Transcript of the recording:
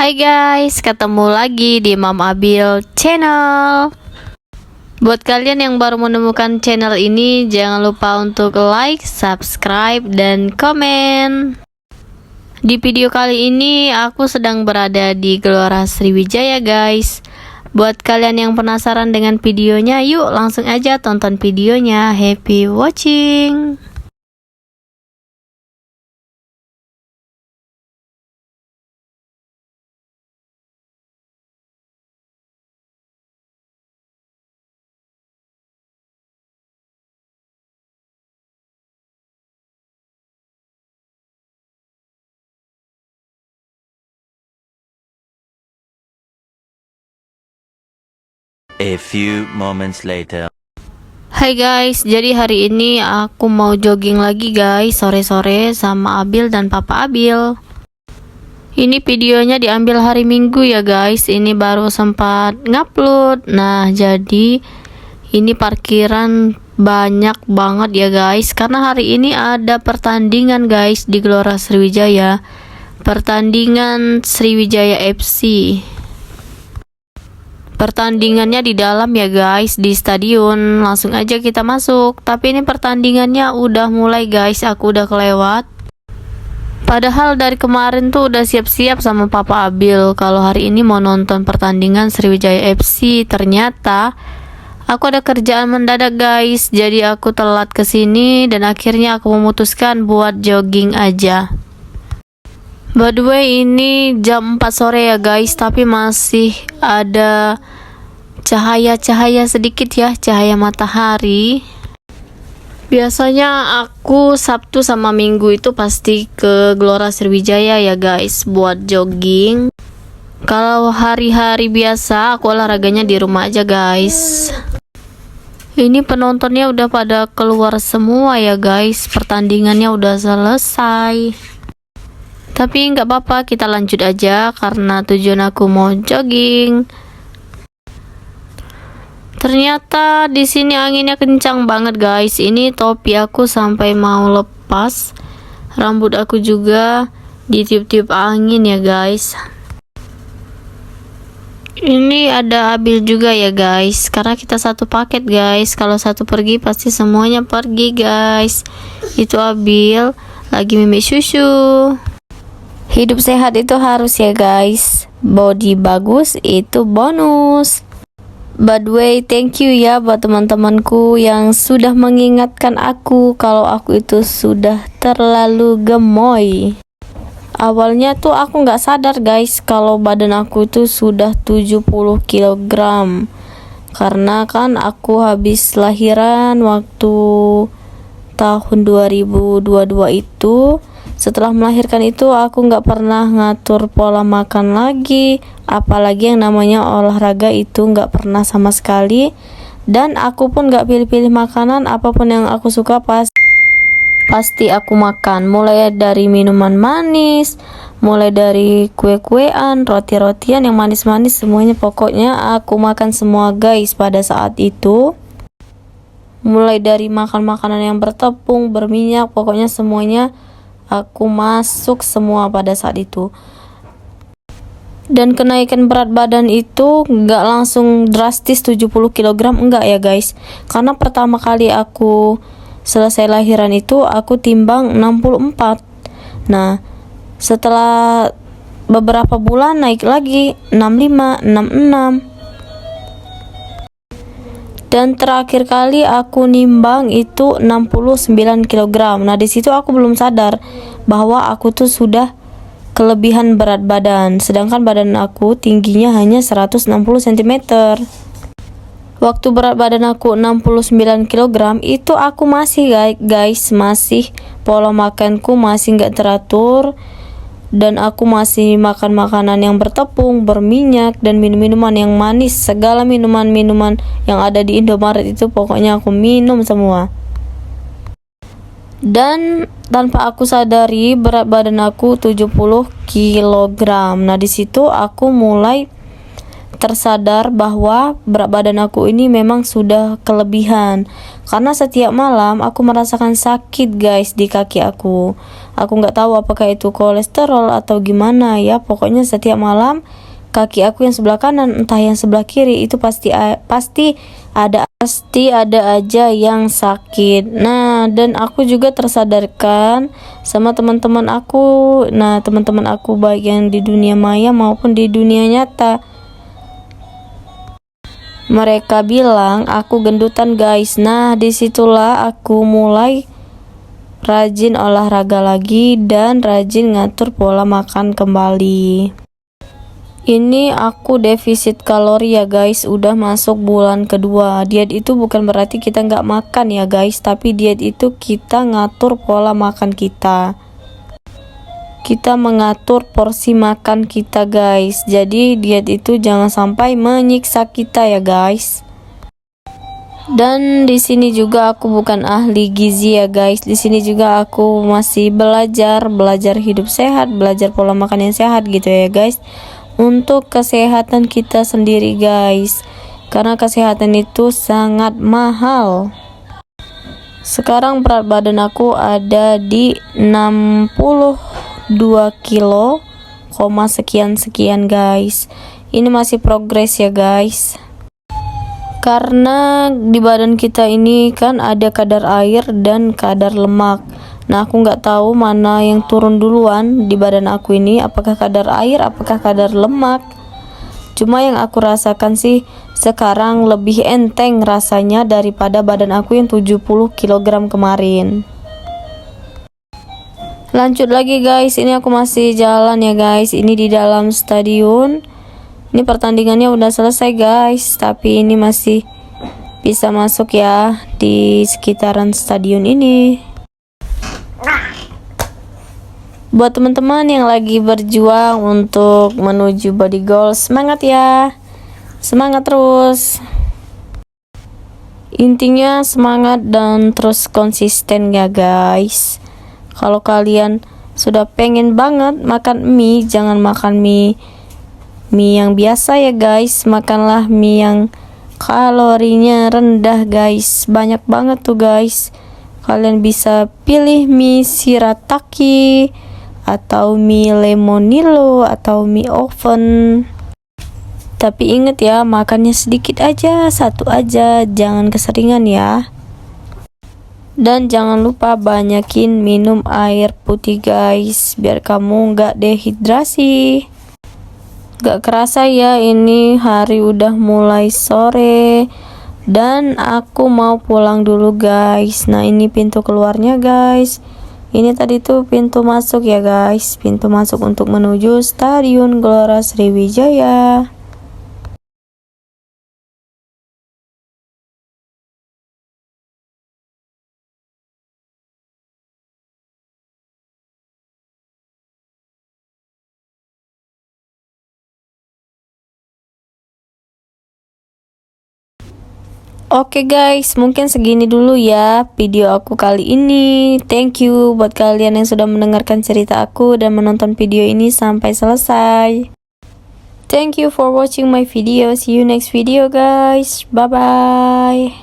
Hai guys, ketemu lagi di Mam Abil Channel. Buat kalian yang baru menemukan channel ini, jangan lupa untuk like, subscribe, dan komen. Di video kali ini aku sedang berada di Gelora Sriwijaya guys. Buat kalian yang penasaran dengan videonya, yuk langsung aja tonton videonya. Happy watching. A few moments later. Hai guys, jadi hari ini aku mau jogging lagi guys, sore-sore sama Abil dan Papa Abil. Ini videonya diambil hari Minggu ya guys, ini baru sempat ngupload. Nah, jadi ini parkiran banyak banget ya guys, karena hari ini ada pertandingan guys di Gelora Sriwijaya. Pertandingan Sriwijaya FC. Pertandingannya di dalam ya guys, di stadion. Langsung aja kita masuk. Tapi ini pertandingannya udah mulai guys, aku udah kelewat. Padahal dari kemarin tuh udah siap-siap sama Papa Abil kalau hari ini mau nonton pertandingan Sriwijaya FC. Ternyata aku ada kerjaan mendadak guys, jadi aku telat kesini dan akhirnya aku memutuskan buat jogging aja. By the way, ini jam 4 sore ya guys, tapi masih ada cahaya-cahaya sedikit ya, cahaya matahari. Biasanya aku Sabtu sama Minggu itu pasti ke Gelora Sriwijaya ya guys buat jogging. Kalau hari-hari biasa aku olahraganya di rumah aja guys. Ini penontonnya udah pada keluar semua ya guys, pertandingannya udah selesai. Tapi nggak apa-apa, kita lanjut aja karena tujuan aku mau jogging. Ternyata di sini anginnya kencang banget guys. Ini topi aku sampai mau lepas. Rambut aku juga ditiup-tiup angin ya guys. Ini ada Abil juga ya guys, karena kita satu paket guys. Kalau satu pergi pasti semuanya pergi guys. Itu Abil lagi minum susu. Hidup sehat itu harus ya guys. Body bagus itu bonus. By the way, thank you ya buat teman-temanku yang sudah mengingatkan aku kalau aku itu sudah terlalu gemoy. Awalnya tuh aku nggak sadar guys kalau badan aku itu sudah 70 kg. Karena kan aku habis lahiran waktu tahun 2022 itu. Setelah melahirkan itu aku nggak pernah ngatur pola makan lagi, apalagi yang namanya olahraga itu nggak pernah sama sekali. Dan aku pun nggak pilih-pilih makanan, apapun yang aku suka pasti aku makan, mulai dari minuman manis, mulai dari kue-kuean, roti-rotian yang manis-manis, semuanya pokoknya aku makan semua guys pada saat itu. Mulai dari makan makanan yang bertepung, berminyak, pokoknya semuanya aku masuk semua pada saat itu. Dan kenaikan berat badan itu nggak langsung drastis 70 kg, enggak ya guys. Karena pertama kali aku selesai lahiran itu aku timbang 64. Nah, setelah beberapa bulan naik lagi 65, 66. Dan terakhir kali aku nimbang itu 69 kg. Nah, di situ aku belum sadar bahwa aku tuh sudah kelebihan berat badan. Sedangkan badan aku tingginya hanya 160 cm. Waktu berat badan aku 69 kg itu aku masih masih pola makanku masih nggak teratur. Dan aku masih makan makanan yang bertepung, berminyak, dan minum-minuman yang manis. Segala minuman-minuman yang ada di Indomaret itu pokoknya aku minum semua. Dan tanpa aku sadari berat badan aku 70 kg. Nah, di situ aku mulai tersadar bahwa berat badan aku ini memang sudah kelebihan. Karena setiap malam aku merasakan sakit guys di kaki aku. Aku nggak tahu apakah itu kolesterol atau gimana ya. Pokoknya setiap malam kaki aku yang sebelah kanan entah yang sebelah kiri itu pasti ada aja yang sakit. Nah, dan aku juga tersadarkan sama teman-teman aku. Nah, teman-teman aku baik yang di dunia maya maupun di dunia nyata. Mereka bilang aku gendutan, guys. Nah, disitulah aku mulai rajin olahraga lagi dan rajin ngatur pola makan kembali. Ini aku defisit kalori ya guys, udah masuk bulan kedua. Diet itu bukan berarti kita nggak makan ya guys, tapi diet itu kita ngatur pola makan kita. Kita mengatur porsi makan kita guys. Jadi diet itu jangan sampai menyiksa kita ya guys. Dan di sini juga aku bukan ahli gizi ya guys. Di sini juga aku masih belajar hidup sehat, belajar pola makan yang sehat gitu ya guys. Untuk kesehatan kita sendiri guys, karena kesehatan itu sangat mahal. Sekarang berat badan aku ada di 62 kilo, sekian guys. Ini masih progres ya guys. Karena di badan kita ini kan ada kadar air dan kadar lemak. Nah, aku nggak tahu mana yang turun duluan di badan aku ini, apakah kadar air, apakah kadar lemak. Cuma yang aku rasakan sih sekarang lebih enteng rasanya daripada badan aku yang 70 kg kemarin. Lanjut lagi guys, ini aku masih jalan ya guys. Ini di dalam stadion. Ini pertandingannya udah selesai guys, tapi ini masih bisa masuk ya di sekitaran stadion ini. Buat teman-teman yang lagi berjuang untuk menuju body goal, semangat ya, semangat terus. Intinya semangat dan terus konsisten ya guys. Kalau kalian sudah pengen banget makan mie, jangan makan mie yang biasa ya guys. Makanlah mie yang kalorinya rendah guys, banyak banget tuh guys. Kalian bisa pilih mie shirataki atau mie lemonilo atau mie oven. Tapi inget ya, makannya sedikit aja, satu aja, jangan keseringan ya. Dan jangan lupa banyakin minum air putih guys, biar kamu nggak dehidrasi. Gak kerasa ya, ini hari udah mulai sore dan aku mau pulang dulu guys. Nah, ini pintu keluarnya guys. Ini tadi tuh pintu masuk ya guys, pintu masuk untuk menuju Stadion Gelora Sriwijaya. Oke guys, mungkin segini dulu ya video aku kali ini. Thank you buat kalian yang sudah mendengarkan cerita aku dan menonton video ini sampai selesai. Thank you for watching my video. See you next video guys. Bye bye.